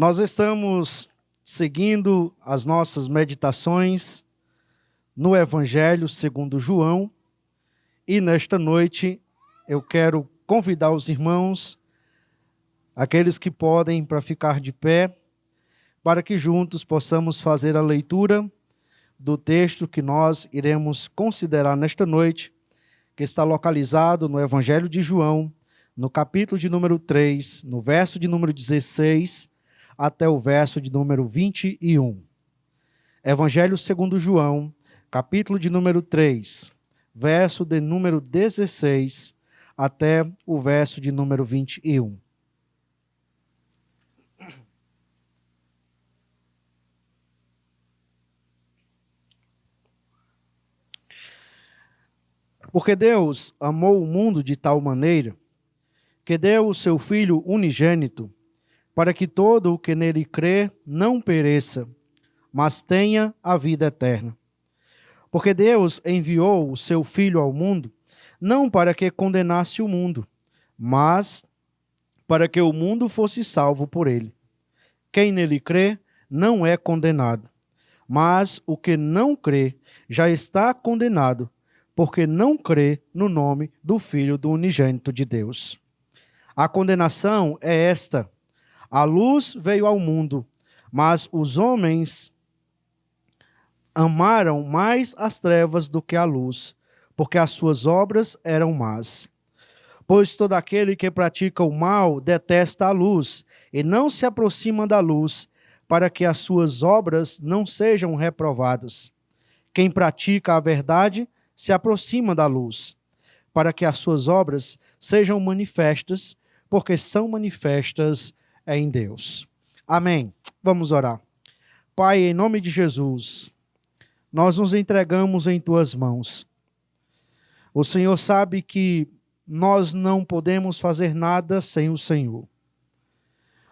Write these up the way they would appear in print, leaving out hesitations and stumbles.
Nós estamos seguindo as nossas meditações no Evangelho segundo João e nesta noite eu quero convidar os irmãos, aqueles que podem, para ficar de pé, para que juntos possamos fazer a leitura do texto que nós iremos considerar nesta noite, que está localizado no Evangelho de João, no capítulo de número 3, no verso de número 16, até o verso de número 21. Evangelho segundo João, capítulo de número 3, verso de número 16, até o verso de número 21. Porque Deus amou o mundo de tal maneira que deu o seu Filho unigênito, para que todo o que nele crê não pereça, mas tenha a vida eterna. Porque Deus enviou o seu Filho ao mundo, não para que condenasse o mundo, mas para que o mundo fosse salvo por ele. Quem nele crê não é condenado, mas o que não crê já está condenado, porque não crê no nome do Filho do unigênito de Deus. A condenação é esta: a luz veio ao mundo, mas os homens amaram mais as trevas do que a luz, porque as suas obras eram más. Pois todo aquele que pratica o mal detesta a luz e não se aproxima da luz, para que as suas obras não sejam reprovadas. Quem pratica a verdade se aproxima da luz, para que as suas obras sejam manifestas, porque são manifestas em Deus. Amém. Vamos orar. Pai, em nome de Jesus, nós nos entregamos em tuas mãos. O Senhor sabe que nós não podemos fazer nada sem o Senhor.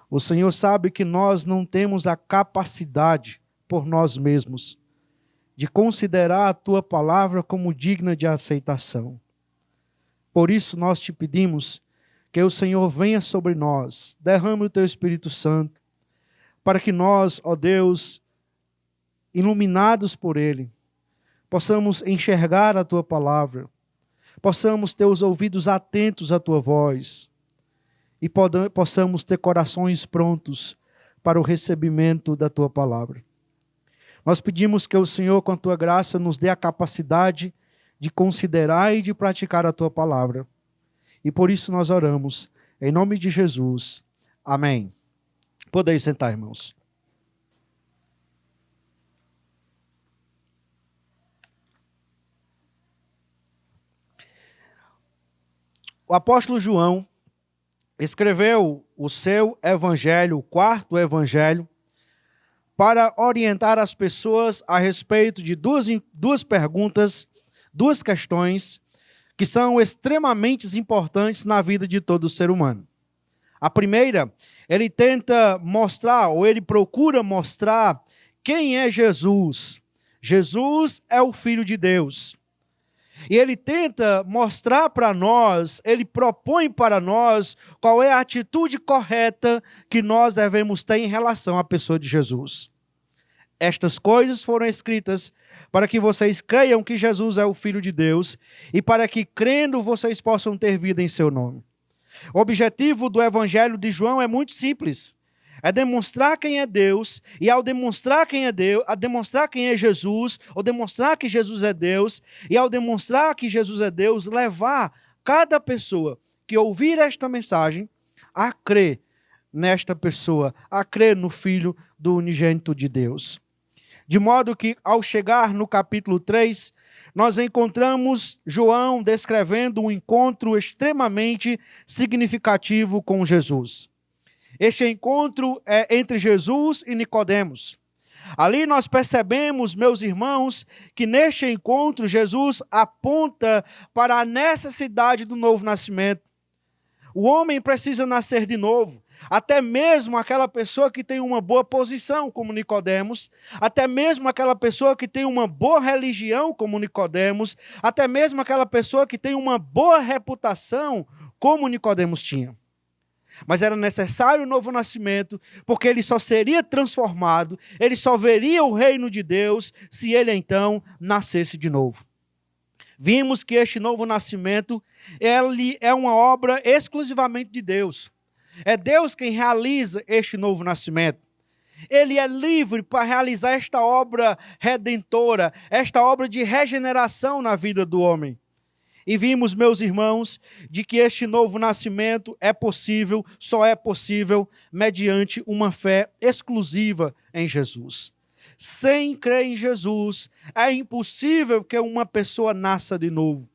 O Senhor sabe que nós não temos a capacidade por nós mesmos de considerar a tua palavra como digna de aceitação. Por isso nós te pedimos que o Senhor venha sobre nós, derrame o teu Espírito Santo, para que nós, ó Deus, iluminados por ele, possamos enxergar a tua palavra, possamos ter os ouvidos atentos à tua voz e possamos ter corações prontos para o recebimento da tua palavra. Nós pedimos que o Senhor, com a tua graça, nos dê a capacidade de considerar e de praticar a tua palavra. E por isso nós oramos, em nome de Jesus. Amém. Podeis sentar, irmãos. O apóstolo João escreveu o seu evangelho, o quarto evangelho, para orientar as pessoas a respeito de duas perguntas, duas questões que são extremamente importantes na vida de todo ser humano. A primeira, ele tenta mostrar, ou ele procura mostrar, quem é Jesus. Jesus é o Filho de Deus. E ele tenta mostrar para nós, ele propõe para nós qual é a atitude correta que nós devemos ter em relação à pessoa de Jesus. Estas coisas foram escritas para que vocês creiam que Jesus é o Filho de Deus e para que, crendo, vocês possam ter vida em seu nome. O objetivo do Evangelho de João é muito simples. É demonstrar quem é Deus, e ao demonstrar quem é Deus, a demonstrar quem é Jesus, ou demonstrar que Jesus é Deus, e ao demonstrar que Jesus é Deus, levar cada pessoa que ouvir esta mensagem a crer nesta pessoa, a crer no Filho do unigênito de Deus. De modo que, ao chegar no capítulo 3, nós encontramos João descrevendo um encontro extremamente significativo com Jesus. Este encontro é entre Jesus e Nicodemos. Ali nós percebemos, meus irmãos, que neste encontro Jesus aponta para a necessidade do novo nascimento. O homem precisa nascer de novo. Até mesmo aquela pessoa que tem uma boa posição, como Nicodemos, até mesmo aquela pessoa que tem uma boa religião, como Nicodemos, até mesmo aquela pessoa que tem uma boa reputação, como Nicodemos tinha. Mas era necessário o novo nascimento, porque ele só seria transformado, ele só veria o reino de Deus se ele então nascesse de novo. Vimos que este novo nascimento, ele é uma obra exclusivamente de Deus. É Deus quem realiza este novo nascimento. Ele é livre para realizar esta obra redentora, esta obra de regeneração na vida do homem. E vimos, meus irmãos, de que este novo nascimento é possível, só é possível mediante uma fé exclusiva em Jesus. Sem crer em Jesus, é impossível que uma pessoa nasça de novo.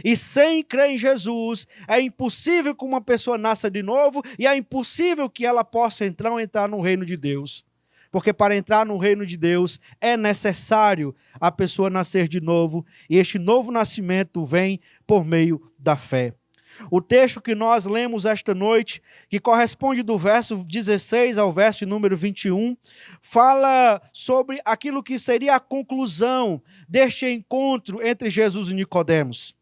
E sem crer em Jesus, é impossível que uma pessoa nasça de novo e é impossível que ela possa entrar no reino de Deus. Porque para entrar no reino de Deus é necessário a pessoa nascer de novo, e este novo nascimento vem por meio da fé. O texto que nós lemos esta noite, que corresponde do verso 16 ao verso número 21, fala sobre aquilo que seria a conclusão deste encontro entre Jesus e Nicodemos.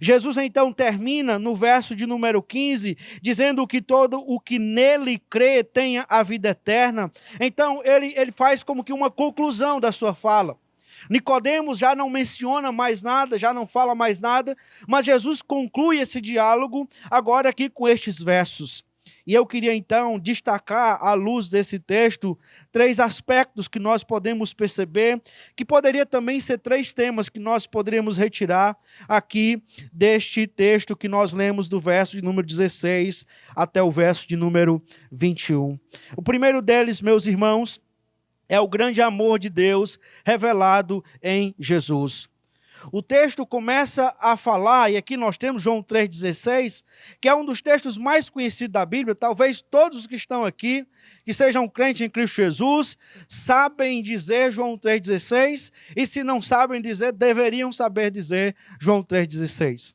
Jesus então termina no verso de número 15, dizendo que todo o que nele crê tenha a vida eterna. Então ele faz como que uma conclusão da sua fala. Nicodemos já não menciona mais nada, já não fala mais nada, mas Jesus conclui esse diálogo agora aqui com estes versos. E eu queria então destacar, à luz desse texto, 3 aspectos que nós podemos perceber, que poderia também ser 3 temas que nós poderíamos retirar aqui deste texto que nós lemos do verso de número 16 até o verso de número 21. O primeiro deles, meus irmãos, é o grande amor de Deus revelado em Jesus. O texto começa a falar, e aqui nós temos João 3,16, que é um dos textos mais conhecidos da Bíblia. Talvez todos os que estão aqui, que sejam crentes em Cristo Jesus, sabem dizer João 3,16, e se não sabem dizer, deveriam saber dizer João 3,16.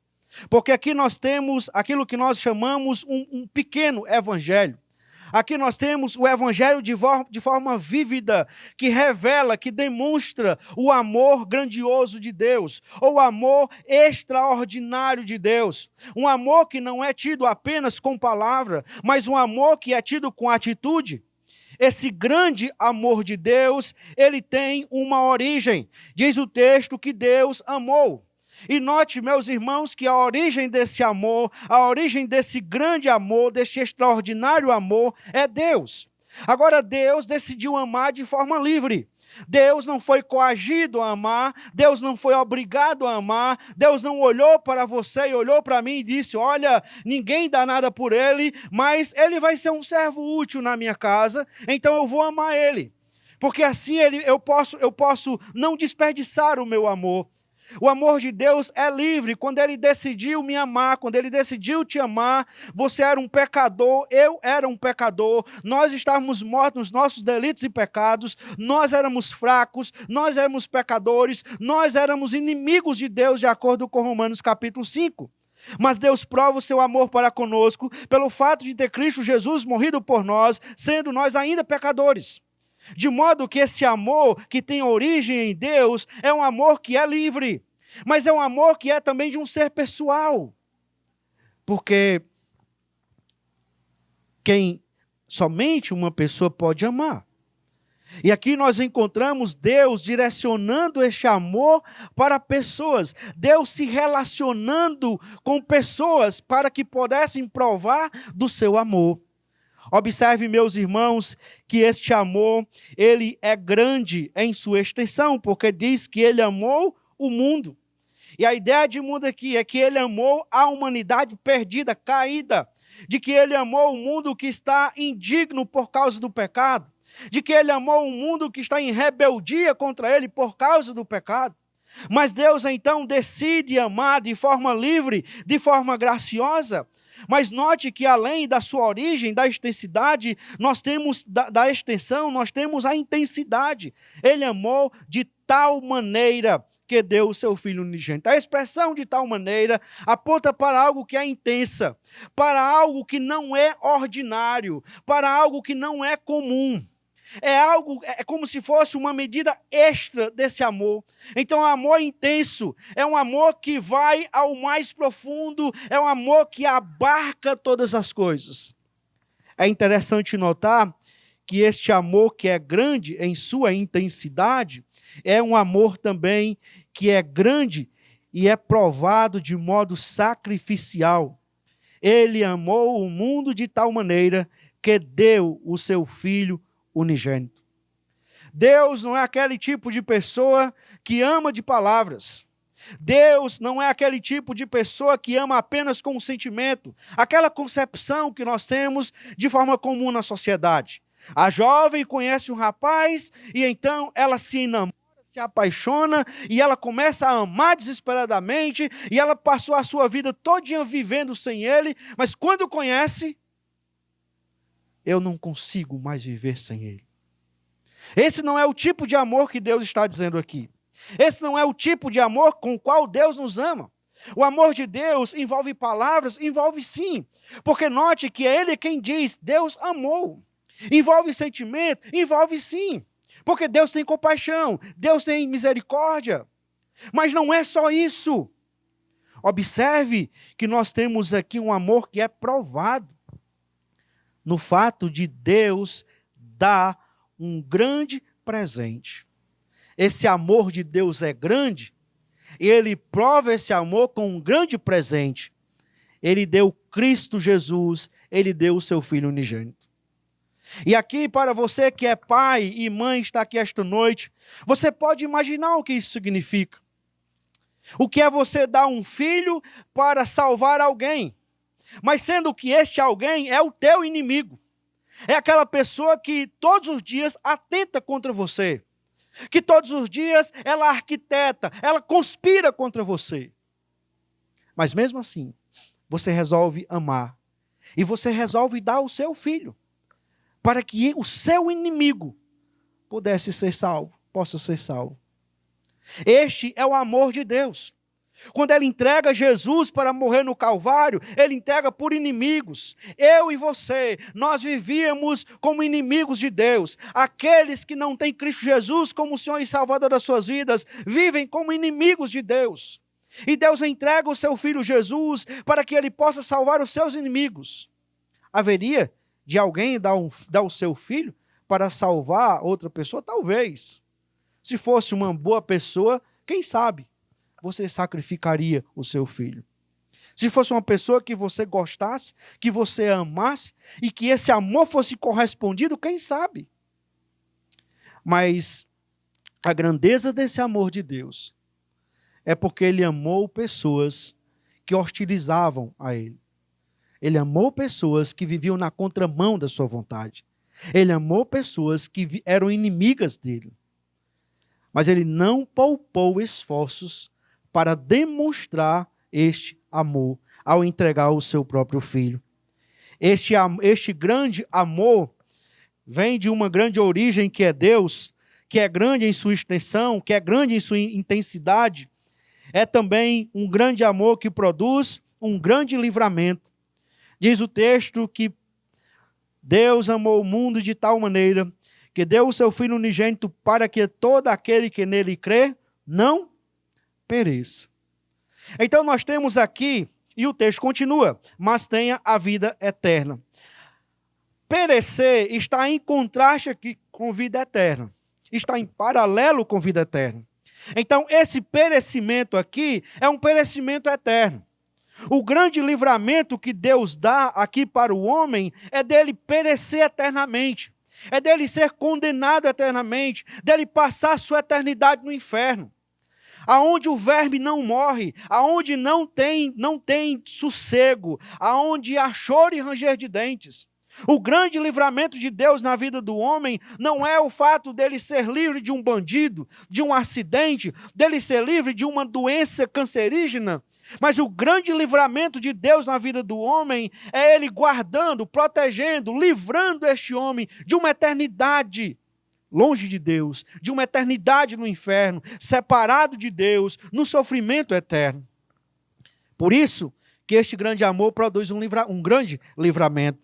Porque aqui nós temos aquilo que nós chamamos um pequeno evangelho. Aqui nós temos o evangelho de forma vívida, que revela, que demonstra o amor grandioso de Deus, ou o amor extraordinário de Deus. Um amor que não é tido apenas com palavra, mas um amor que é tido com atitude. Esse grande amor de Deus, ele tem uma origem. Diz o texto que Deus amou. E note, meus irmãos, que a origem desse amor, a origem desse grande amor, desse extraordinário amor, é Deus. Agora, Deus decidiu amar de forma livre. Deus não foi coagido a amar, Deus não foi obrigado a amar, Deus não olhou para você e olhou para mim e disse, olha, ninguém dá nada por ele, mas ele vai ser um servo útil na minha casa, então eu vou amar ele. Porque assim eu posso não desperdiçar o meu amor. O amor de Deus é livre. Quando Ele decidiu me amar, quando Ele decidiu te amar, você era um pecador, eu era um pecador, nós estávamos mortos nos nossos delitos e pecados, nós éramos fracos, nós éramos pecadores, nós éramos inimigos de Deus, de acordo com Romanos capítulo 5. Mas Deus prova o seu amor para conosco pelo fato de ter Cristo Jesus morrido por nós, sendo nós ainda pecadores. De modo que esse amor que tem origem em Deus é um amor que é livre, mas é um amor que é também de um ser pessoal. Porque somente uma pessoa pode amar. E aqui nós encontramos Deus direcionando este amor para pessoas, Deus se relacionando com pessoas para que pudessem provar do seu amor. Observe, meus irmãos, que este amor, ele é grande em sua extensão, porque diz que ele amou o mundo. E a ideia de mundo aqui é que ele amou a humanidade perdida, caída, de que ele amou o mundo que está indigno por causa do pecado, de que ele amou o mundo que está em rebeldia contra ele por causa do pecado. Mas Deus então decide amar de forma livre, de forma graciosa. Mas note que além da sua origem, da extensidade, nós temos da extensão, nós temos a intensidade. Ele amou de tal maneira que deu o seu Filho unigênito. A expressão de tal maneira aponta para algo que é intensa, para algo que não é ordinário, para algo que não é comum. É como se fosse uma medida extra desse amor. Então, o amor intenso é um amor que vai ao mais profundo, é um amor que abarca todas as coisas. É interessante notar que este amor que é grande em sua intensidade, é um amor também que é grande e é provado de modo sacrificial. Ele amou o mundo de tal maneira que deu o seu Filho unigênito. Deus não é aquele tipo de pessoa que ama de palavras. Deus não é aquele tipo de pessoa que ama apenas com o sentimento, aquela concepção que nós temos de forma comum na sociedade. A jovem conhece um rapaz e então ela se enamora, se apaixona e ela começa a amar desesperadamente e ela passou a sua vida todinha vivendo sem ele, mas quando conhece, eu não consigo mais viver sem ele. Esse não é o tipo de amor que Deus está dizendo aqui. Esse não é o tipo de amor com o qual Deus nos ama. O amor de Deus envolve palavras? Envolve sim. Porque note que é Ele quem diz, Deus amou. Envolve sentimento? Envolve sim. Porque Deus tem compaixão, Deus tem misericórdia. Mas não é só isso. Observe que nós temos aqui um amor que é provado no fato de Deus dar um grande presente. Esse amor de Deus é grande, e Ele prova esse amor com um grande presente. Ele deu Cristo Jesus, Ele deu o seu Filho unigênito. E aqui, para você que é pai e mãe, está aqui esta noite, você pode imaginar o que isso significa. O que é você dar um filho para salvar alguém, mas sendo que este alguém é o teu inimigo. É aquela pessoa que todos os dias atenta contra você. Que todos os dias ela arquiteta, ela conspira contra você. Mas mesmo assim, você resolve amar. E você resolve dar o seu filho. Para que o seu inimigo pudesse ser salvo, possa ser salvo. Este é o amor de Deus. Quando Ele entrega Jesus para morrer no Calvário, Ele entrega por inimigos. Eu e você, nós vivíamos como inimigos de Deus. Aqueles que não têm Cristo Jesus como Senhor e Salvador das suas vidas, vivem como inimigos de Deus. E Deus entrega o seu Filho Jesus para que Ele possa salvar os seus inimigos. Haveria de alguém dar o seu filho para salvar outra pessoa? Talvez. Se fosse uma boa pessoa, quem sabe? Você sacrificaria o seu filho. Se fosse uma pessoa que você gostasse, que você amasse, e que esse amor fosse correspondido, quem sabe? Mas a grandeza desse amor de Deus é porque Ele amou pessoas que hostilizavam a Ele. Ele amou pessoas que viviam na contramão da sua vontade. Ele amou pessoas que eram inimigas dele. Mas Ele não poupou esforços para demonstrar este amor ao entregar o seu próprio filho. Este grande amor vem de uma grande origem que é Deus, que é grande em sua extensão, que é grande em sua intensidade. É também um grande amor que produz um grande livramento. Diz o texto que Deus amou o mundo de tal maneira que deu o seu Filho unigênito para que todo aquele que nele crê não pereça. Então nós temos aqui, e o texto continua, mas tenha a vida eterna. Perecer está em contraste aqui com vida eterna. Está em paralelo com vida eterna. Então esse perecimento aqui é um perecimento eterno. O grande livramento que Deus dá aqui para o homem é dele perecer eternamente. É dele ser condenado eternamente, dele passar a sua eternidade no inferno. Aonde o verme não morre, aonde não tem sossego, aonde há choro e ranger de dentes. O grande livramento de Deus na vida do homem não é o fato dele ser livre de um bandido, de um acidente, dele ser livre de uma doença cancerígena, mas o grande livramento de Deus na vida do homem é Ele guardando, protegendo, livrando este homem de uma eternidade longe de Deus, de uma eternidade no inferno, separado de Deus, no sofrimento eterno. Por isso que este grande amor produz um grande livramento.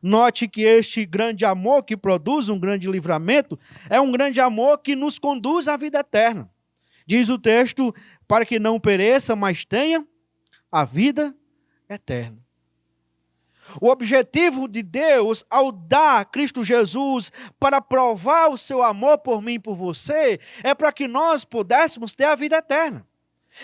Note que este grande amor que produz um grande livramento é um grande amor que nos conduz à vida eterna. Diz o texto, para que não pereça, mas tenha a vida eterna. O objetivo de Deus, ao dar Cristo Jesus para provar o seu amor por mim e por você, é para que nós pudéssemos ter a vida eterna.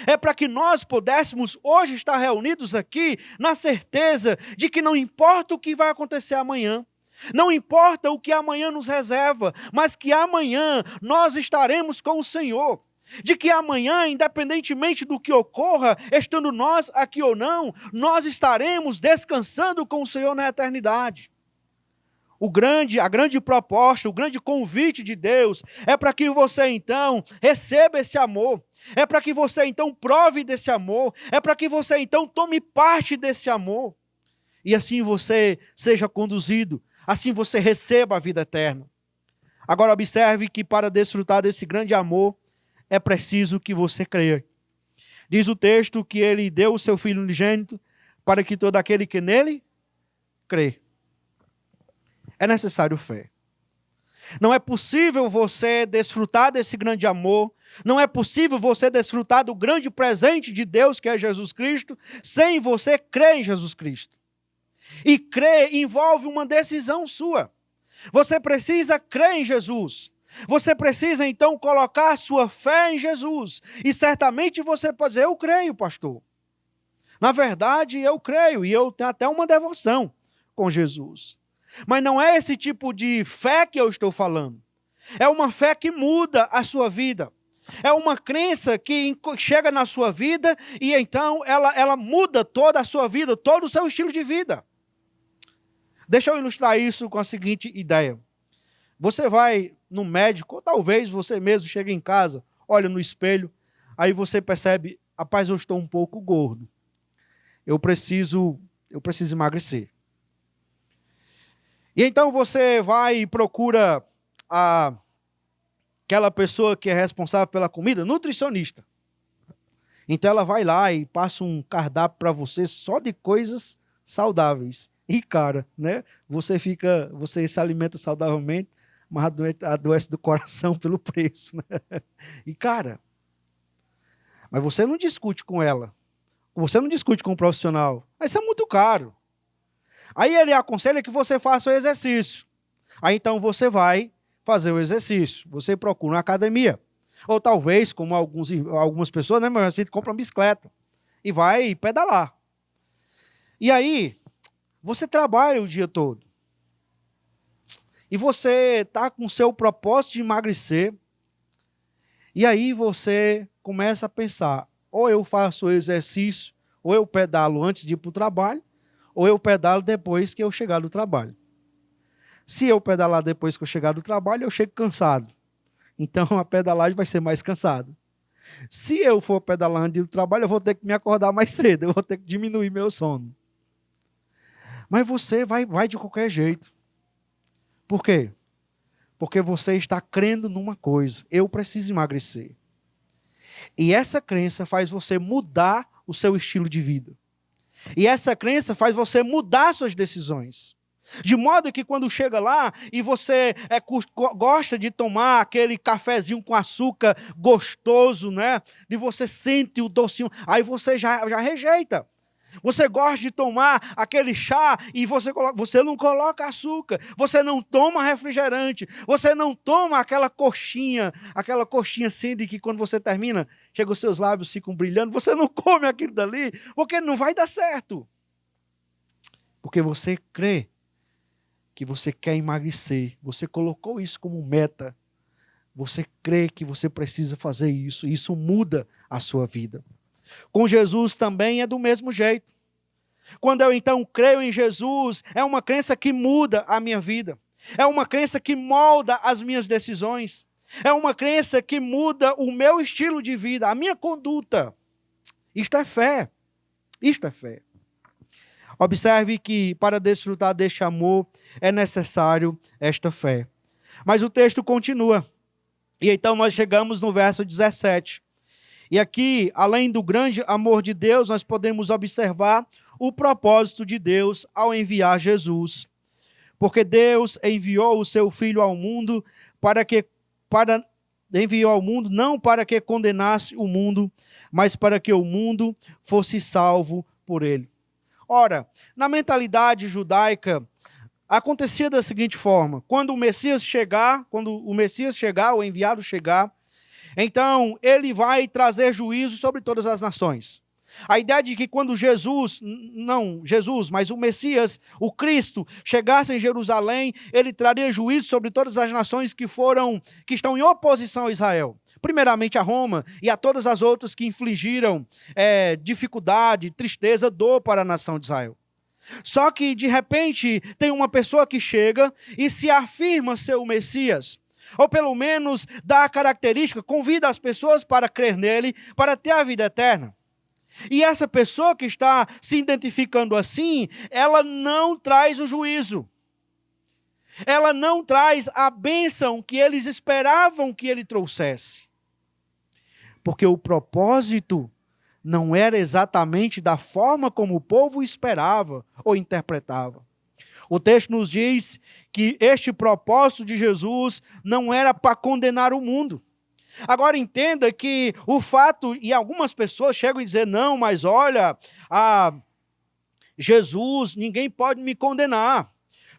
É para que nós pudéssemos hoje estar reunidos aqui na certeza de que não importa o que vai acontecer amanhã, não importa o que amanhã nos reserva, mas que amanhã nós estaremos com o Senhor. De que amanhã, independentemente do que ocorra, estando nós aqui ou não, nós estaremos descansando com o Senhor na eternidade. A grande proposta, o grande convite de Deus é para que você então receba esse amor, é para que você então prove desse amor, é para que você então tome parte desse amor, e assim você seja conduzido, assim você receba a vida eterna. Agora observe que para desfrutar desse grande amor, é preciso que você creia. Diz o texto que ele deu o seu Filho unigênito para que todo aquele que nele crê. É necessário fé. Não é possível você desfrutar desse grande amor, não é possível você desfrutar do grande presente de Deus que é Jesus Cristo, sem você crer em Jesus Cristo. E crer envolve uma decisão sua. Você precisa crer em Jesus. Você precisa então colocar sua fé em Jesus. E certamente você pode dizer, eu creio, pastor. Na verdade, eu creio e eu tenho até uma devoção com Jesus. Mas não é esse tipo de fé que eu estou falando. É uma fé que muda a sua vida. É uma crença que chega na sua vida e então ela muda toda a sua vida, todo o seu estilo de vida. Deixa eu ilustrar isso com a seguinte ideia. Você vai no médico, ou talvez você mesmo chegue em casa, olha no espelho, aí você percebe, rapaz, eu estou um pouco gordo. Eu preciso emagrecer. E então você vai e procura aquela pessoa que é responsável pela comida, nutricionista. Então ela vai lá e passa um cardápio para você só de coisas saudáveis. E cara, né? Você se alimenta saudavelmente, mas adoece do coração pelo preço, né? E cara, mas você não discute com ela. Você não discute com o profissional. Isso é muito caro. Aí ele aconselha que você faça o exercício. Aí então você vai fazer o exercício. Você procura uma academia. Ou talvez, como algumas pessoas, né, mas você compra uma bicicleta e vai pedalar. E aí, você trabalha o dia todo. E você está com o seu propósito de emagrecer. E aí você começa a pensar, ou eu faço o exercício, ou eu pedalo antes de ir para o trabalho, ou eu pedalo depois que eu chegar do trabalho. Se eu pedalar depois que eu chegar do trabalho, eu chego cansado. Então a pedalagem vai ser mais cansada. Se eu for pedalar antes do trabalho, eu vou ter que me acordar mais cedo, eu vou ter que diminuir meu sono. Mas você vai de qualquer jeito. Por quê? Porque você está crendo numa coisa, eu preciso emagrecer. E essa crença faz você mudar o seu estilo de vida. E essa crença faz você mudar suas decisões. De modo que quando chega lá e você gosta de tomar aquele cafezinho com açúcar gostoso, né? E você sente o docinho, aí você já rejeita. Você gosta de tomar aquele chá e você não coloca açúcar, você não toma refrigerante, você não toma aquela coxinha assim de que quando você termina, chega os seus lábios ficam brilhando, você não come aquilo dali, porque não vai dar certo. Porque você crê que você quer emagrecer, você colocou isso como meta, você crê que você precisa fazer isso, e isso muda a sua vida. Com Jesus também é do mesmo jeito. Quando eu então creio em Jesus, é uma crença que muda a minha vida. É uma crença que molda as minhas decisões. É uma crença que muda o meu estilo de vida, a minha conduta. Isto é fé. Isto é fé. Observe que para desfrutar deste amor é necessário esta fé. Mas o texto continua. E então nós chegamos no verso 17. E aqui, além do grande amor de Deus, nós podemos observar o propósito de Deus ao enviar Jesus. Porque Deus enviou o seu Filho ao mundo enviou ao mundo não para que condenasse o mundo, mas para que o mundo fosse salvo por ele. Ora, na mentalidade judaica, acontecia da seguinte forma: quando o Messias chegar, o enviado chegar, então ele vai trazer juízo sobre todas as nações. A ideia de que quando mas o Messias, o Cristo, chegasse em Jerusalém, ele traria juízo sobre todas as nações que estão em oposição a Israel. Primeiramente a Roma e a todas as outras que infligiram dificuldade, tristeza, dor para a nação de Israel. Só que, de repente, tem uma pessoa que chega e se afirma ser o Messias. Ou pelo menos dá a característica, convida as pessoas para crer nele, para ter a vida eterna. E essa pessoa que está se identificando assim, ela não traz o juízo. Ela não traz a bênção que eles esperavam que ele trouxesse. Porque o propósito não era exatamente da forma como o povo esperava ou interpretava. O texto nos diz que este propósito de Jesus não era para condenar o mundo. Agora entenda que o fato, e algumas pessoas chegam a dizer, não, mas olha, Jesus, ninguém pode me condenar.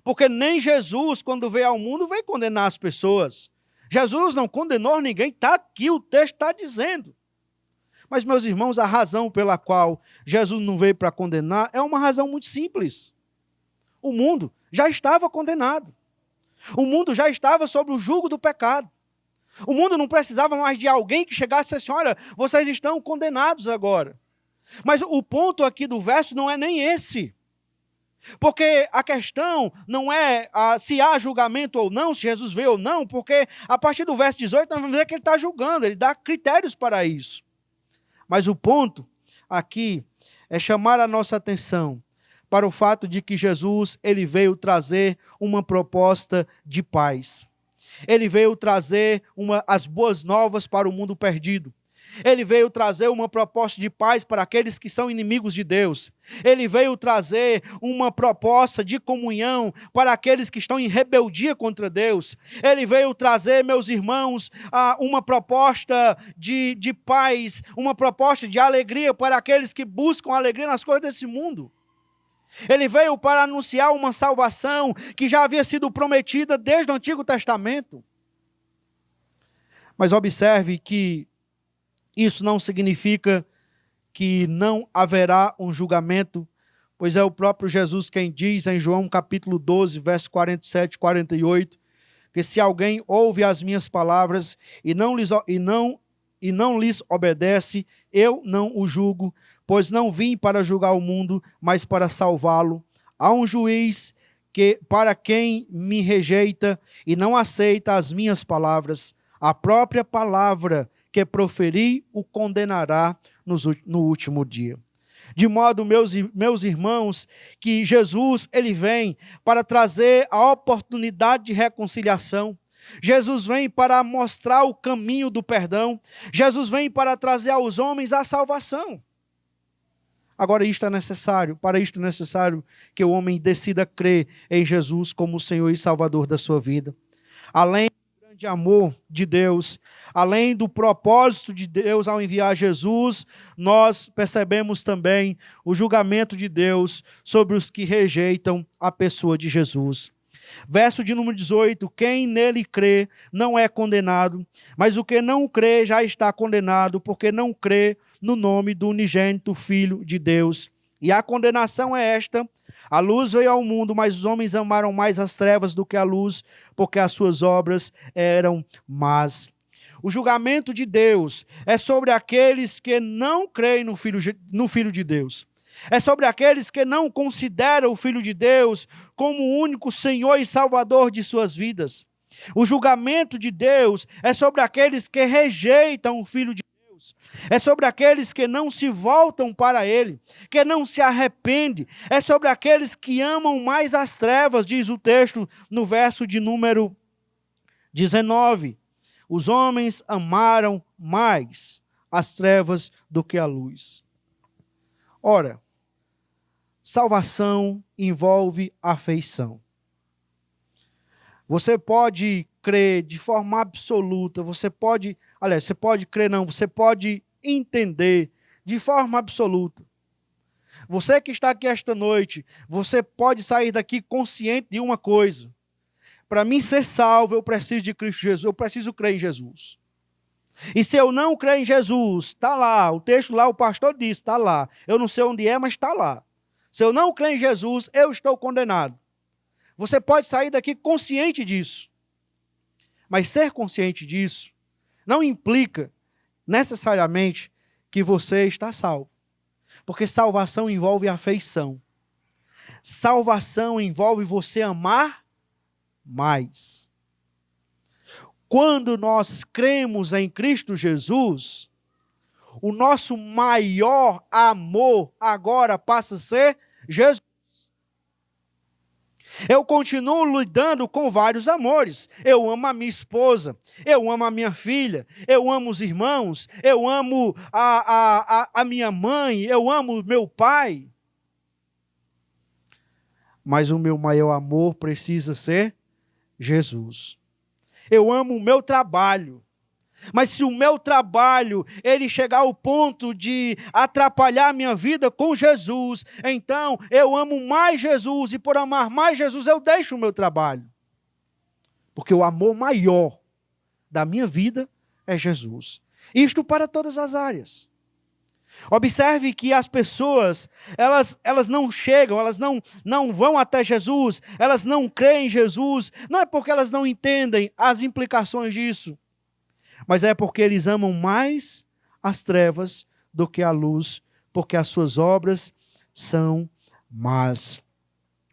Porque nem Jesus, quando veio ao mundo, veio condenar as pessoas. Jesus não condenou ninguém, está aqui, o texto está dizendo. Mas, meus irmãos, a razão pela qual Jesus não veio para condenar é uma razão muito simples. O mundo já estava condenado. O mundo já estava sob o jugo do pecado. O mundo não precisava mais de alguém que chegasse assim, olha, vocês estão condenados agora. Mas o ponto aqui do verso não é nem esse. Porque a questão não é se há julgamento ou não, se Jesus veio ou não, porque a partir do verso 18 nós vamos ver que ele está julgando, ele dá critérios para isso. Mas o ponto aqui é chamar a nossa atenção para o fato de que Jesus ele veio trazer uma proposta de paz. Ele veio trazer as boas novas para o mundo perdido. Ele veio trazer uma proposta de paz para aqueles que são inimigos de Deus. Ele veio trazer uma proposta de comunhão para aqueles que estão em rebeldia contra Deus. Ele veio trazer, meus irmãos, uma proposta de paz, uma proposta de alegria para aqueles que buscam alegria nas coisas desse mundo. Ele veio para anunciar uma salvação que já havia sido prometida desde o Antigo Testamento. Mas observe que isso não significa que não haverá um julgamento, pois é o próprio Jesus quem diz em João capítulo 12, verso 47 e 48, que se alguém ouve as minhas palavras e não lhes obedece, eu não o julgo, pois não vim para julgar o mundo, mas para salvá-lo. Há um juiz para quem me rejeita e não aceita as minhas palavras, a própria palavra que proferi o condenará no último dia. De modo, meus irmãos, que Jesus ele vem para trazer a oportunidade de reconciliação. Jesus vem para mostrar o caminho do perdão. Jesus vem para trazer aos homens a salvação. Agora, para isto é necessário que o homem decida crer em Jesus como o Senhor e Salvador da sua vida. Além do grande amor de Deus, além do propósito de Deus ao enviar Jesus, nós percebemos também o julgamento de Deus sobre os que rejeitam a pessoa de Jesus. Verso de número 18, quem nele crê não é condenado, mas o que não crê já está condenado, porque não crê no nome do unigênito Filho de Deus. E a condenação é esta: a luz veio ao mundo, mas os homens amaram mais as trevas do que a luz, porque as suas obras eram más. O julgamento de Deus é sobre aqueles que não creem no Filho de Deus. É sobre aqueles que não consideram o Filho de Deus como o único Senhor e Salvador de suas vidas. O julgamento de Deus é sobre aqueles que rejeitam o Filho de Deus. É sobre aqueles que não se voltam para Ele, que não se arrependem. É sobre aqueles que amam mais as trevas, diz o texto no verso de número 19. Os homens amaram mais as trevas do que a luz. Ora, salvação envolve afeição. Você pode crer de forma absoluta, você pode crer não, você pode entender de forma absoluta. Você que está aqui esta noite, você pode sair daqui consciente de uma coisa. Para mim ser salvo, eu preciso de Cristo Jesus, eu preciso crer em Jesus. E se eu não crer em Jesus, está lá, o texto lá, o pastor disse, está lá. Eu não sei onde é, mas está lá. Se eu não crer em Jesus, eu estou condenado. Você pode sair daqui consciente disso. Mas ser consciente disso não implica necessariamente que você está salvo. Porque salvação envolve afeição. Salvação envolve você amar mais. Quando nós cremos em Cristo Jesus, o nosso maior amor agora passa a ser Jesus. Eu continuo lidando com vários amores. Eu amo a minha esposa, eu amo a minha filha, eu amo os irmãos, eu amo a minha mãe, eu amo meu pai. Mas o meu maior amor precisa ser Jesus. Eu amo o meu trabalho. Mas se o meu trabalho ele chegar ao ponto de atrapalhar a minha vida com Jesus, então eu amo mais Jesus e por amar mais Jesus eu deixo o meu trabalho. Porque o amor maior da minha vida é Jesus. Isto para todas as áreas. Observe que as pessoas, elas não chegam, elas não vão até Jesus, elas não creem em Jesus, não é porque elas não entendem as implicações disso, mas é porque eles amam mais as trevas do que a luz, porque as suas obras são más.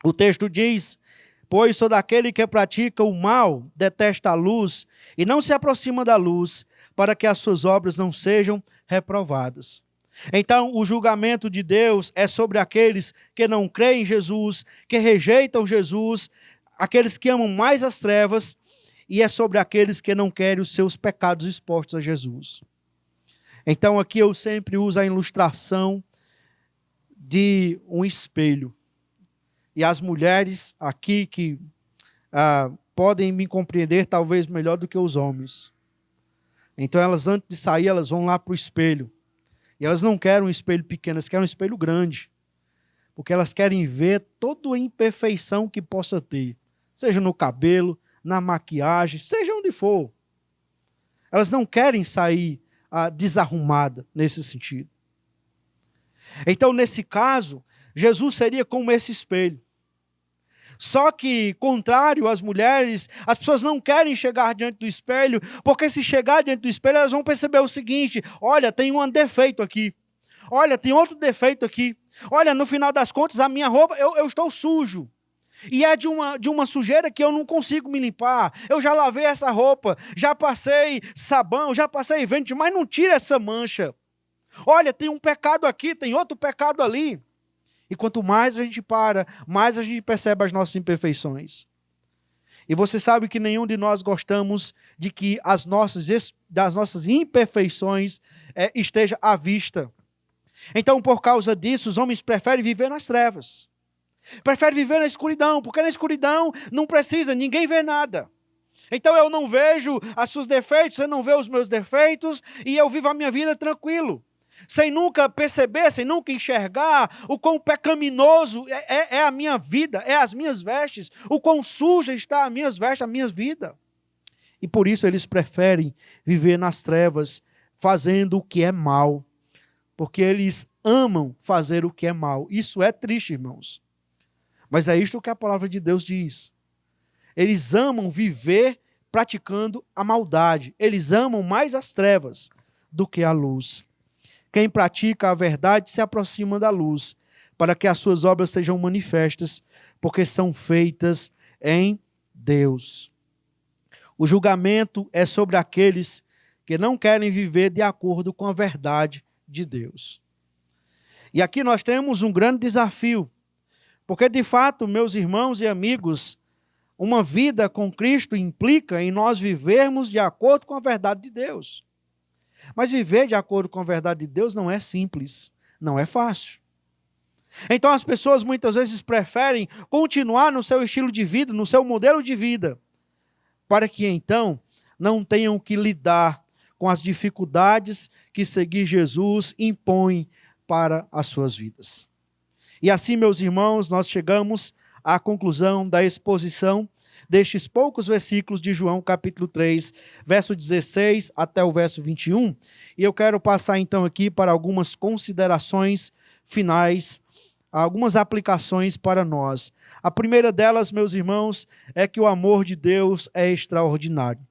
O texto diz, pois todo aquele que pratica o mal detesta a luz e não se aproxima da luz, para que as suas obras não sejam reprovadas. Então, o julgamento de Deus é sobre aqueles que não creem em Jesus, que rejeitam Jesus, aqueles que amam mais as trevas, e é sobre aqueles que não querem os seus pecados expostos a Jesus. Então, aqui eu sempre uso a ilustração de um espelho. E as mulheres aqui que podem me compreender talvez melhor do que os homens. Então, elas antes de sair, elas vão lá para o espelho. E elas não querem um espelho pequeno, elas querem um espelho grande. Porque elas querem ver toda a imperfeição que possa ter. Seja no cabelo, na maquiagem, seja onde for. Elas não querem sair desarrumada nesse sentido. Então, nesse caso, Jesus seria como esse espelho. Só que, contrário às mulheres, as pessoas não querem chegar diante do espelho, porque se chegar diante do espelho, elas vão perceber o seguinte: olha, tem um defeito aqui. Olha, tem outro defeito aqui. Olha, no final das contas, a minha roupa, eu estou sujo. E é de uma sujeira que eu não consigo me limpar. Eu já lavei essa roupa, já passei sabão, já passei vento, mas não tira essa mancha. Olha, tem um pecado aqui, tem outro pecado ali. E quanto mais a gente para, mais a gente percebe as nossas imperfeições. E você sabe que nenhum de nós gostamos de que das nossas imperfeições esteja à vista. Então, por causa disso, os homens preferem viver nas trevas. Preferem viver na escuridão, porque na escuridão não precisa, ninguém vê nada. Então eu não vejo os seus defeitos, você não vê os meus defeitos, e eu vivo a minha vida tranquilo. Sem nunca perceber, sem nunca enxergar o quão pecaminoso é a minha vida, é as minhas vestes, o quão suja está as minhas vestes, a minha vida. E por isso eles preferem viver nas trevas, fazendo o que é mal, porque eles amam fazer o que é mal. Isso é triste, irmãos. Mas é isto que a palavra de Deus diz. Eles amam viver praticando a maldade. Eles amam mais as trevas do que a luz. Quem pratica a verdade se aproxima da luz, para que as suas obras sejam manifestas, porque são feitas em Deus. O julgamento é sobre aqueles que não querem viver de acordo com a verdade de Deus. E aqui nós temos um grande desafio, porque de fato, meus irmãos e amigos, uma vida com Cristo implica em nós vivermos de acordo com a verdade de Deus. Mas viver de acordo com a verdade de Deus não é simples, não é fácil. Então as pessoas muitas vezes preferem continuar no seu estilo de vida, no seu modelo de vida, para que então não tenham que lidar com as dificuldades que seguir Jesus impõe para as suas vidas. E assim, meus irmãos, nós chegamos à conclusão da exposição destes poucos versículos de João capítulo 3, verso 16 até o verso 21. E eu quero passar então aqui para algumas considerações finais, algumas aplicações para nós. A primeira delas, meus irmãos, é que o amor de Deus é extraordinário.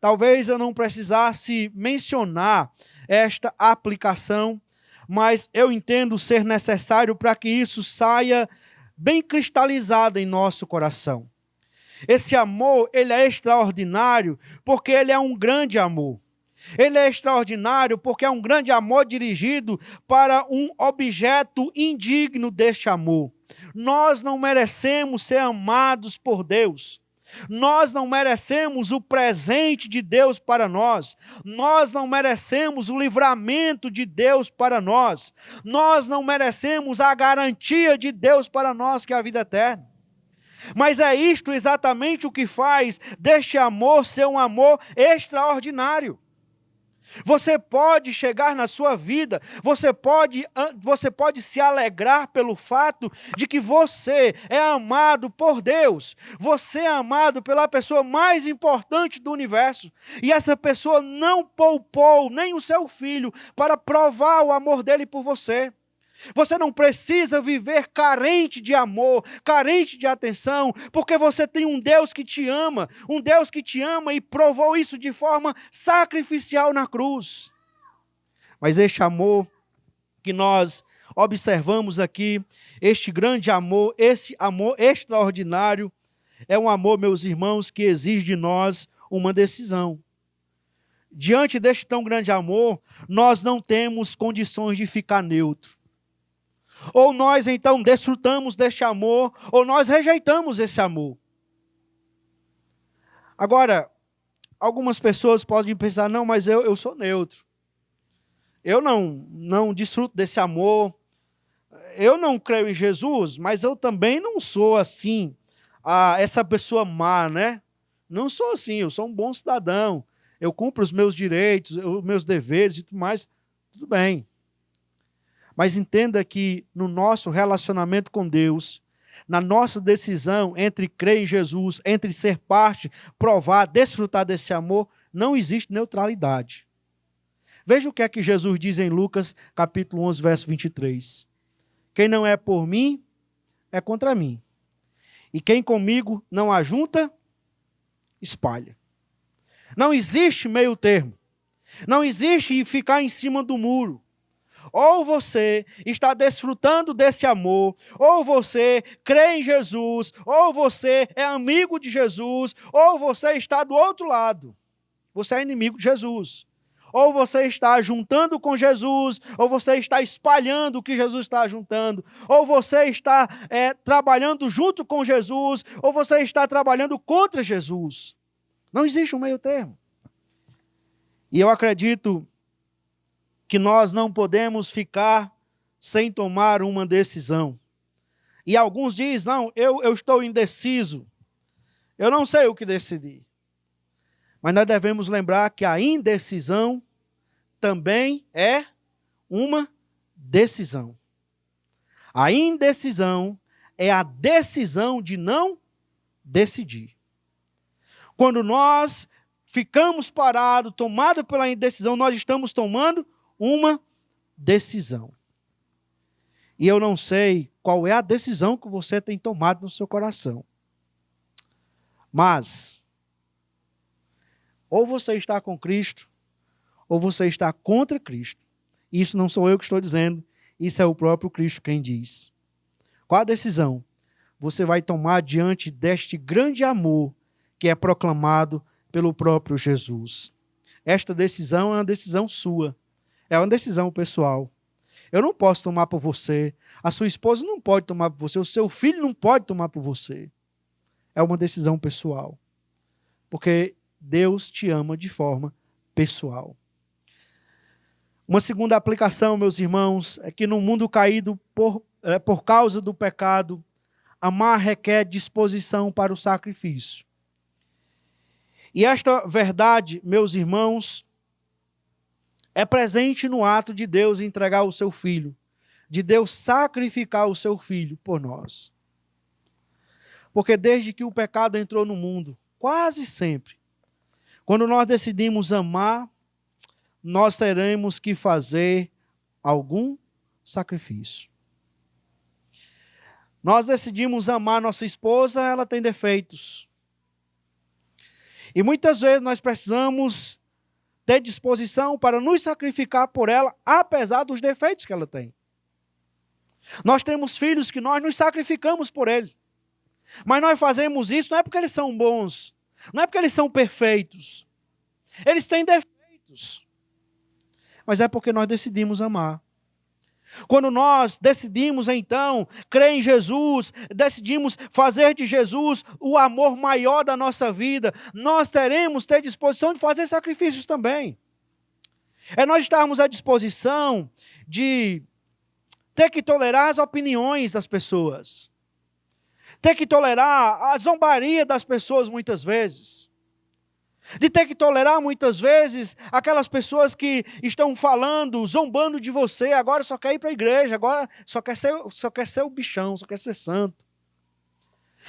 Talvez eu não precisasse mencionar esta aplicação, mas eu entendo ser necessário para que isso saia bem cristalizado em nosso coração. Esse amor, ele é extraordinário porque ele é um grande amor. Ele é extraordinário porque é um grande amor dirigido para um objeto indigno deste amor. Nós não merecemos ser amados por Deus. Nós não merecemos o presente de Deus para nós. Nós não merecemos o livramento de Deus para nós. Nós não merecemos a garantia de Deus para nós, que é a vida eterna. Mas é isto exatamente o que faz deste amor ser um amor extraordinário. Você pode chegar na sua vida, você pode se alegrar pelo fato de que você é amado por Deus. Você é amado pela pessoa mais importante do universo. E essa pessoa não poupou nem o seu filho para provar o amor dele por você. Você não precisa viver carente de amor, carente de atenção, porque você tem um Deus que te ama e provou isso de forma sacrificial na cruz. Mas este amor que nós observamos aqui, este grande amor, esse amor extraordinário, é um amor, meus irmãos, que exige de nós uma decisão. Diante deste tão grande amor, nós não temos condições de ficar neutro. Ou nós então desfrutamos deste amor, ou nós rejeitamos esse amor. Agora, algumas pessoas podem pensar, não, mas eu sou neutro. Eu não desfruto desse amor. Eu não creio em Jesus, mas eu também não sou assim, essa pessoa má, né? Não sou assim, eu sou um bom cidadão. Eu cumpro os meus direitos, os meus deveres e tudo mais. Tudo bem. Mas entenda que no nosso relacionamento com Deus, na nossa decisão entre crer em Jesus, entre ser parte, provar, desfrutar desse amor, não existe neutralidade. Veja o que é que Jesus diz em Lucas, capítulo 11, verso 23. Quem não é por mim, é contra mim. E quem comigo não ajunta, espalha. Não existe meio termo. Não existe ficar em cima do muro. Ou você está desfrutando desse amor, ou você crê em Jesus, ou você é amigo de Jesus, ou você está do outro lado. Você é inimigo de Jesus. Ou você está juntando com Jesus, ou você está espalhando o que Jesus está juntando, ou você está trabalhando junto com Jesus, ou você está trabalhando contra Jesus. Não existe um meio termo. E eu acredito que nós não podemos ficar sem tomar uma decisão. E alguns dizem, não, eu estou indeciso, eu não sei o que decidir. Mas nós devemos lembrar que a indecisão também é uma decisão. A indecisão é a decisão de não decidir. Quando nós ficamos parados, tomados pela indecisão, nós estamos tomando uma decisão. E eu não sei qual é a decisão que você tem tomado no seu coração. Mas, ou você está com Cristo, ou você está contra Cristo. Isso não sou eu que estou dizendo, isso é o próprio Cristo quem diz. Qual a decisão você vai tomar diante deste grande amor que é proclamado pelo próprio Jesus? Esta decisão é uma decisão sua. É uma decisão pessoal. Eu não posso tomar por você. A sua esposa não pode tomar por você. O seu filho não pode tomar por você. É uma decisão pessoal. Porque Deus te ama de forma pessoal. Uma segunda aplicação, meus irmãos, é que no mundo caído por causa do pecado, amar requer disposição para o sacrifício. E esta verdade, meus irmãos, é presente no ato de Deus entregar o seu Filho. de Deus sacrificar o seu Filho por nós. Porque desde que o pecado entrou no mundo, quase sempre, quando nós decidimos amar, nós teremos que fazer algum sacrifício. Nós decidimos amar nossa esposa, ela tem defeitos. E muitas vezes nós precisamos ter disposição para nos sacrificar por ela, apesar dos defeitos que ela tem. Nós temos filhos que nós nos sacrificamos por eles. Mas nós fazemos isso não é porque eles são bons, não é porque eles são perfeitos. Eles têm defeitos. Mas é porque nós decidimos amar. Quando nós decidimos, então, crer em Jesus, decidimos fazer de Jesus o amor maior da nossa vida, nós teremos ter disposição de fazer sacrifícios também. É nós estarmos à disposição de ter que tolerar as opiniões das pessoas, ter que tolerar a zombaria das pessoas muitas vezes, de ter que tolerar muitas vezes aquelas pessoas que estão falando, zombando de você, agora só quer ir para a igreja, agora só quer ser o bichão, só quer ser santo.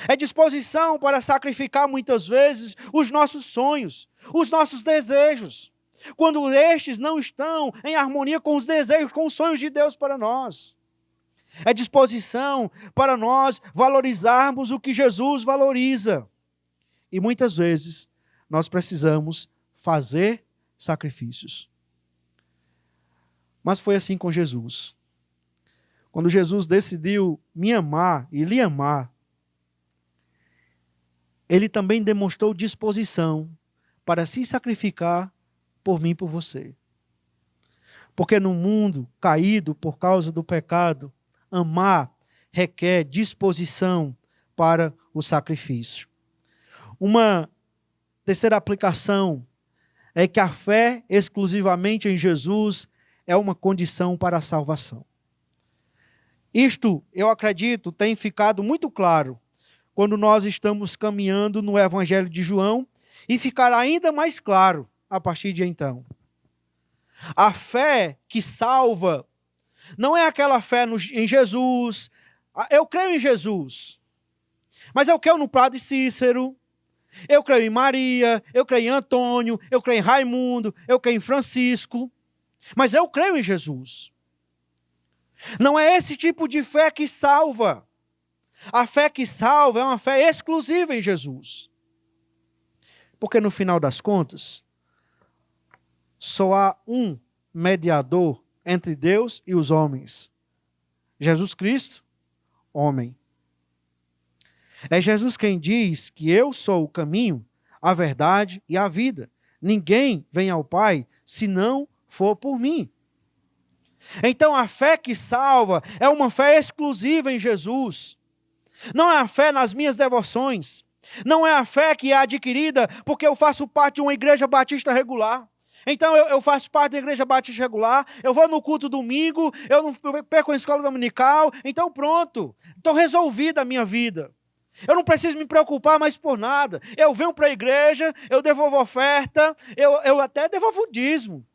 É disposição para sacrificar muitas vezes os nossos sonhos, os nossos desejos, quando estes não estão em harmonia com os desejos, com os sonhos de Deus para nós. É disposição para nós valorizarmos o que Jesus valoriza. E muitas vezes nós precisamos fazer sacrifícios. Mas foi assim com Jesus. Quando Jesus decidiu me amar e lhe amar, ele também demonstrou disposição para se sacrificar por mim e por você. Porque no mundo caído por causa do pecado, amar requer disposição para o sacrifício. Uma terceira aplicação é que a fé exclusivamente em Jesus é uma condição para a salvação. Isto, eu acredito, tem ficado muito claro quando nós estamos caminhando no Evangelho de João e ficará ainda mais claro a partir de então. A fé que salva não é aquela fé em Jesus. Eu creio em Jesus, mas eu creio no Padre Cícero, eu creio em Maria, eu creio em Antônio, eu creio em Raimundo, eu creio em Francisco, mas eu creio em Jesus. Não é esse tipo de fé que salva. A fé que salva é uma fé exclusiva em Jesus. Porque no final das contas, só há um mediador entre Deus e os homens. Jesus Cristo, homem. É Jesus quem diz que eu sou o caminho, a verdade e a vida. Ninguém vem ao Pai se não for por mim. Então a fé que salva é uma fé exclusiva em Jesus. Não é a fé nas minhas devoções. Não é a fé que é adquirida porque eu faço parte de uma igreja batista regular. Então eu faço parte da igreja batista regular, eu vou no culto domingo, eu não perco a escola dominical, então pronto, estou resolvida a minha vida. Eu não preciso me preocupar mais por nada. Eu venho para a igreja, eu devolvo oferta, eu até devolvo o dízimo.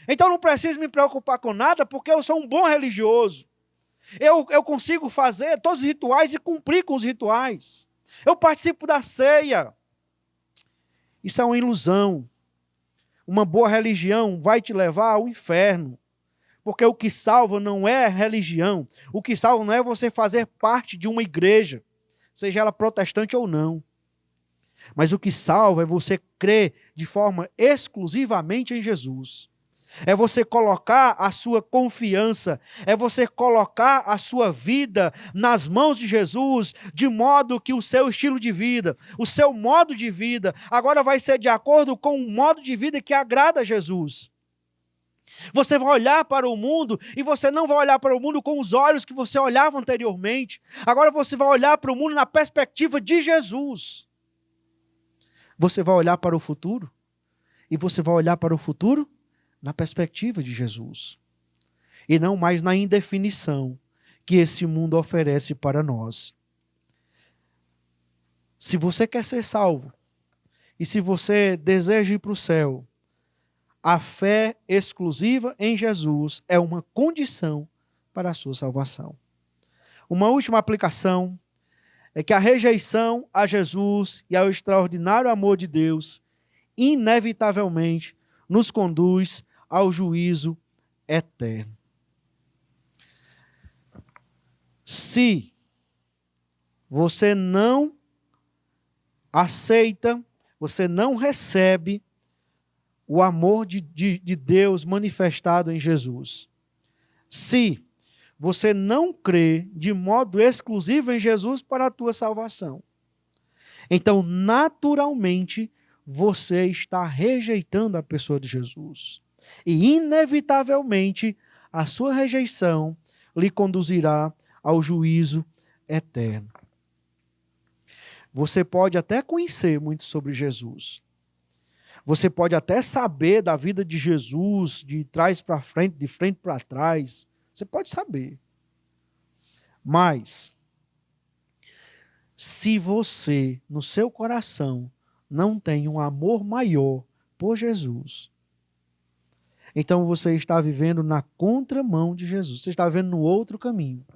Então eu não preciso me preocupar com nada porque eu sou um bom religioso. Eu consigo fazer todos os rituais e cumprir com os rituais. Eu participo da ceia. Isso é uma ilusão. Uma boa religião vai te levar ao inferno. Porque o que salva não é religião. O que salva não é você fazer parte de uma igreja, seja ela protestante ou não. Mas o que salva é você crer de forma exclusivamente em Jesus. É você colocar a sua confiança, é você colocar a sua vida nas mãos de Jesus, de modo que o seu estilo de vida, o seu modo de vida, agora vai ser de acordo com o modo de vida que agrada a Jesus. Você vai olhar para o mundo e você não vai olhar para o mundo com os olhos que você olhava anteriormente. Agora você vai olhar para o mundo na perspectiva de Jesus. Você vai olhar para o futuro e você vai olhar para o futuro na perspectiva de Jesus. E não mais na indefinição que esse mundo oferece para nós. Se você quer ser salvo e se você deseja ir para o céu, a fé exclusiva em Jesus é uma condição para a sua salvação. Uma última aplicação é que a rejeição a Jesus e ao extraordinário amor de Deus inevitavelmente nos conduz ao juízo eterno. Se você não aceita, você não recebe o amor de Deus manifestado em Jesus, se você não crê de modo exclusivo em Jesus para a tua salvação, então naturalmente você está rejeitando a pessoa de Jesus. E inevitavelmente a sua rejeição lhe conduzirá ao juízo eterno. Você pode até conhecer muito sobre Jesus. Você pode até saber da vida de Jesus, de trás para frente, de frente para trás. Você pode saber. Mas, se você, no seu coração, não tem um amor maior por Jesus, então você está vivendo na contramão de Jesus. Você está vivendo no outro caminho.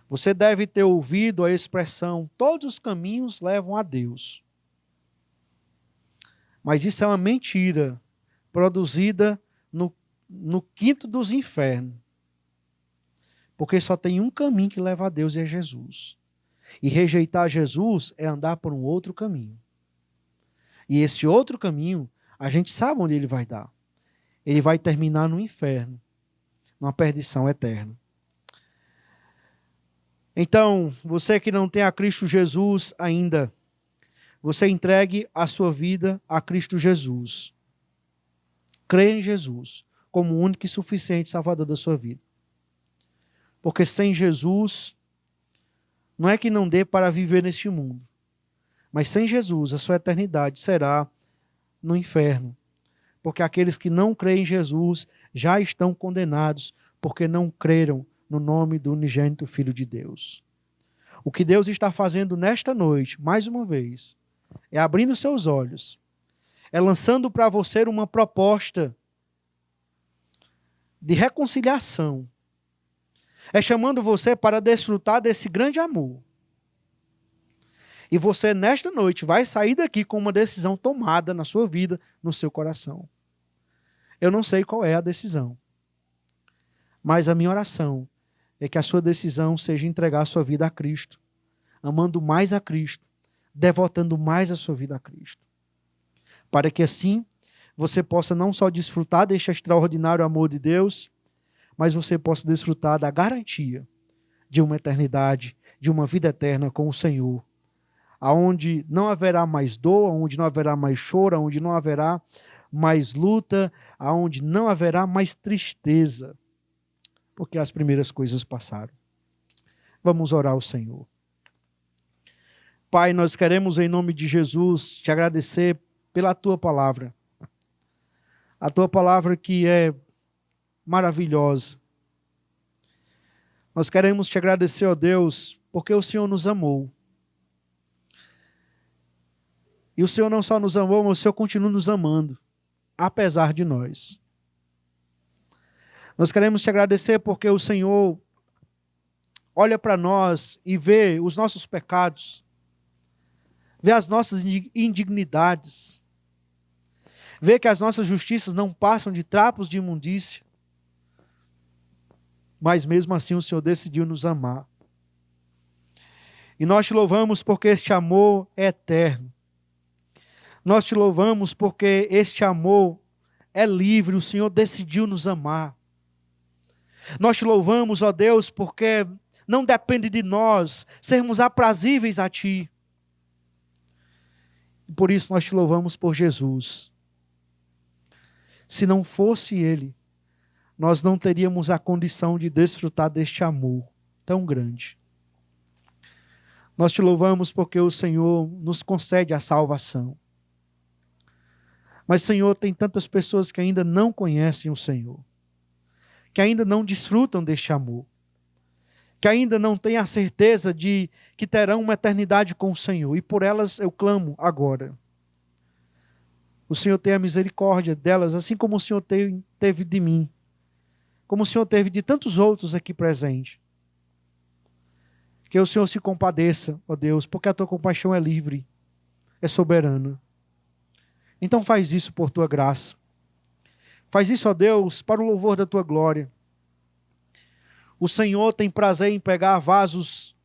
Você deve ter ouvido a expressão: todos os caminhos levam a Deus. Mas isso é uma mentira produzida no quinto dos infernos. Porque só tem um caminho que leva a Deus e é Jesus. E rejeitar Jesus é andar por um outro caminho. E esse outro caminho, a gente sabe onde ele vai dar. Ele vai terminar no inferno, numa perdição eterna. Então, você que não tem a Cristo Jesus ainda, você entregue a sua vida a Cristo Jesus. Creia em Jesus como o único e suficiente Salvador da sua vida. Porque sem Jesus, não é que não dê para viver neste mundo, mas sem Jesus a sua eternidade será no inferno. Porque aqueles que não creem em Jesus já estão condenados, porque não creram no nome do unigênito Filho de Deus. O que Deus está fazendo nesta noite, mais uma vez, é abrindo seus olhos, é lançando para você uma proposta de reconciliação, é chamando você para desfrutar desse grande amor. E você, nesta noite, vai sair daqui com uma decisão tomada na sua vida, no seu coração. Eu não sei qual é a decisão, mas a minha oração é que a sua decisão seja entregar a sua vida a Cristo, amando mais a Cristo, devotando mais a sua vida a Cristo. Para que assim você possa não só desfrutar deste extraordinário amor de Deus, mas você possa desfrutar da garantia de uma eternidade, de uma vida eterna com o Senhor, aonde não haverá mais dor, aonde não haverá mais choro, aonde não haverá mais luta, aonde não haverá mais tristeza, porque as primeiras coisas passaram. Vamos orar ao Senhor. Pai, nós queremos em nome de Jesus te agradecer pela tua palavra. A tua palavra que é maravilhosa. Nós queremos te agradecer, ó Deus, porque o Senhor nos amou. E o Senhor não só nos amou, mas o Senhor continua nos amando, apesar de nós. Nós queremos te agradecer porque o Senhor olha para nós e vê os nossos pecados, vê as nossas indignidades, vê que as nossas justiças não passam de trapos de imundícia, mas mesmo assim o Senhor decidiu nos amar. E nós te louvamos porque este amor é eterno. Nós te louvamos porque este amor é livre, o Senhor decidiu nos amar. Nós te louvamos, ó Deus, porque não depende de nós sermos aprazíveis a Ti. E por isso nós te louvamos por Jesus. Se não fosse Ele, nós não teríamos a condição de desfrutar deste amor tão grande. Nós te louvamos porque o Senhor nos concede a salvação. Mas, Senhor, tem tantas pessoas que ainda não conhecem o Senhor, que ainda não desfrutam deste amor, que ainda não têm a certeza de que terão uma eternidade com o Senhor, e por elas eu clamo agora. O Senhor tenha misericórdia delas, assim como o Senhor teve de mim, como o Senhor teve de tantos outros aqui presentes. Que o Senhor se compadeça, ó Deus, porque a tua compaixão é livre, é soberana. Então faz isso por tua graça. Faz isso, ó Deus, para o louvor da tua glória. O Senhor tem prazer em pegar vasos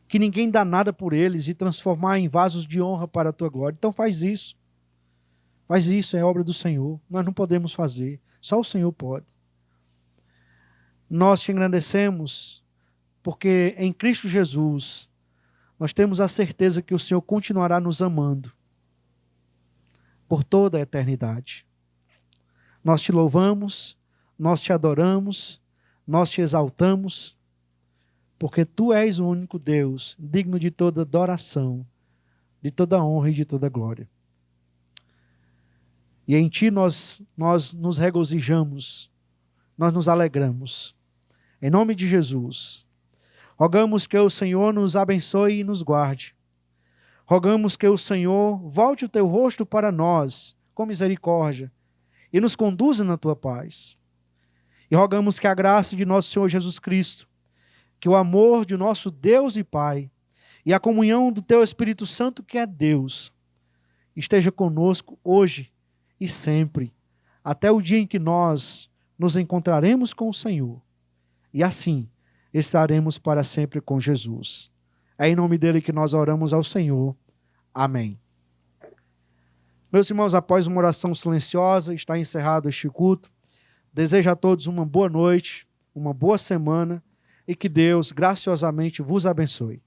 que ninguém dá nada por eles e transformar em vasos de honra para a tua glória. Então faz isso. Faz isso, é obra do Senhor. Nós não podemos fazer, só o Senhor pode. Nós te agradecemos porque em Cristo Jesus nós temos a certeza que o Senhor continuará nos amando por toda a eternidade. Nós te louvamos, nós te adoramos, nós te exaltamos, porque tu és o único Deus digno de toda adoração, de toda honra e de toda glória. E em ti nós nos regozijamos, nós nos alegramos. Em nome de Jesus, rogamos que o Senhor nos abençoe e nos guarde. Rogamos que o Senhor volte o teu rosto para nós, com misericórdia, e nos conduza na tua paz. E rogamos que a graça de nosso Senhor Jesus Cristo, que o amor de nosso Deus e Pai, e a comunhão do teu Espírito Santo, que é Deus, esteja conosco hoje e sempre, até o dia em que nós nos encontraremos com o Senhor. E assim estaremos para sempre com Jesus. É em nome dele que nós oramos ao Senhor. Amém. Meus irmãos, após uma oração silenciosa, está encerrado este culto. Desejo a todos uma boa noite, uma boa semana e que Deus graciosamente vos abençoe.